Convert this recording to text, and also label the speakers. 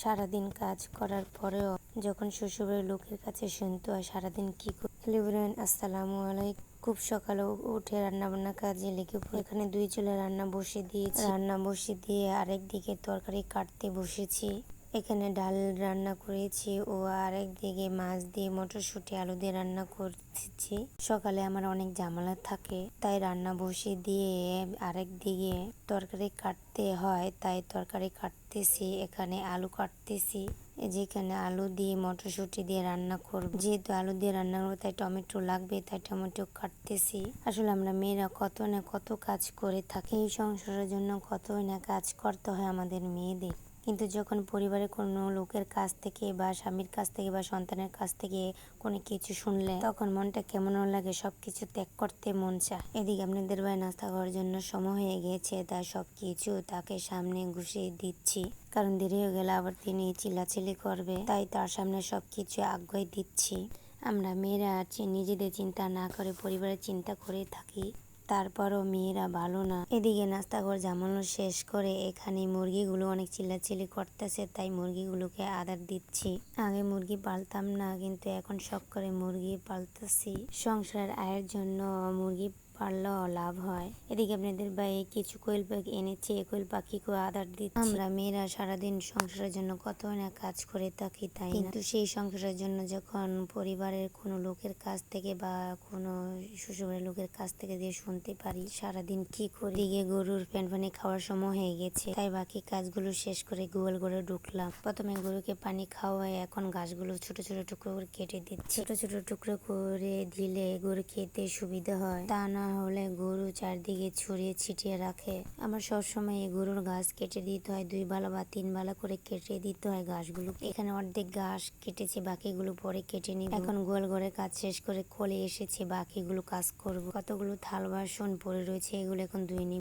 Speaker 1: সারাদিন কাজ করার পরেও যখন শ্বশুরবাড়ির লোকের কাছে শুনতে হয় সারাদিন কি হ্যালো এভরিওয়ান, আসসালামু আলাইকুম। খুব সকালে উঠে রান্নাবান্না কাজে লেগে পড়ে এখানে 2 চুলায় রান্না বসিয়ে দিয়ে আরেক দিকে তরকারি কাটতে বসেছি। এখানে ডাল রান্না করেছি ও আরেক দিকে মাছ দিয়ে মটরশুঁটি আলু দিয়ে রান্না করছি। সকালে আমার অনেক ঝামেলা থাকে, তাই রান্না বসিয়ে দিয়ে আরেক দিকে তরকারি কাটতে হয়, তাই তরকারি কাটতেছি। এখানে আলু কাটতেছি, যেখানে আলু দিয়ে মটরশুঁটি দিয়ে রান্না করব। যেহেতু আলু দিয়ে রান্না করবো তাই টমেটো লাগবে, তাই টমেটো কাটতেছি। আসলে আমরা মেয়েরা কত কাজ করে থাকি, এই সংসারের জন্য কতই না কাজ করতে হয় আমাদের মেয়েদের। কিন্তু যখন পরিবারের কোনো লোকের কাছ থেকে বা স্বামীর কাছ থেকে বা সন্তানের কাছ থেকে কোনো কিছু শুনলে তখন মনটা কেমন লাগে, সবকিছু ত্যাগ করতে মন চায়। এদিকে আপনাদের ভাই নাস্তা করার জন্য সময় হয়ে গেছে, তাই সবকিছু তাকে সামনে গুছিয়ে দিচ্ছি, কারণ দেরি হয়ে গেলে আবার তিনি চিল্লাচিল্লি করবে, তাই তার সামনে সবকিছু আগ্রহ দিচ্ছি। আমরা মেয়েরা নিজেদের চিন্তা না করে পরিবারের চিন্তা করে থাকি, তারপরও মেয়েরা ভালো না। এদিকে নাস্তা করে জামানো শেষ করে এখানে মুরগিগুলো অনেক চিল্লাচিল্লি করতেছে, তাই মুরগিগুলোকে আদার দিচ্ছি। আগে মুরগি পালতাম না, কিন্তু এখন শখ করে মুরগি পালতেছি। সংসারের আয়ের জন্য মুরগি পাললেও লাভ হয়। এদিকে আপনাদের ভাই কিছু কোয়েল পাখি এনেছে, কোয়েল পাখিকে আদার দিচ্ছি। আমরা মেয়েরা সারাদিন সংসারের জন্য কত না কাজ করে থাকি, তাই কিন্তু সেই সংসারের জন্য যখন পরিবারের কোনো লোকের কাছ থেকে বা কোনো শ্বশুরবাড়ির লোকের কাছ থেকে যে শুনতে পারি সারাদিন কি করি। দিকে গরুর প্যান পানি খাওয়ার সময় হয়ে গেছে, তাই বাকি কাজগুলো শেষ করে গোয়াল ঘরে ঢুকলাম। প্রথমে গরুকে পানি খাওয়াই এখন ঘাসগুলো ছোট ছোট টুকরো করে কেটে দিচ্ছি। ছোট ছোট টুকরো করে দিলে গরু খেতে সুবিধা হয়, তা না হলে গরু চারদিকে ছড়িয়ে ছিটিয়ে রাখে। আমার সবসময় এই গরুর ঘাস কেটে দিতে হয়, 2 বালা বা 3 বালা করে কেটে দিতে হয় ঘাসগুলো। এখানে অর্ধেক ঘাস কেটেছে, বাকিগুলো পরে কেটে নিব। এখন গোয়াল ঘরের কাজ শেষ করে কোলে এসেছে, বাকিগুলো কাজ করব। কতগুলো থাল বাসন পড়ে রয়েছে, এগুলো এখন ধুয়ে নিব।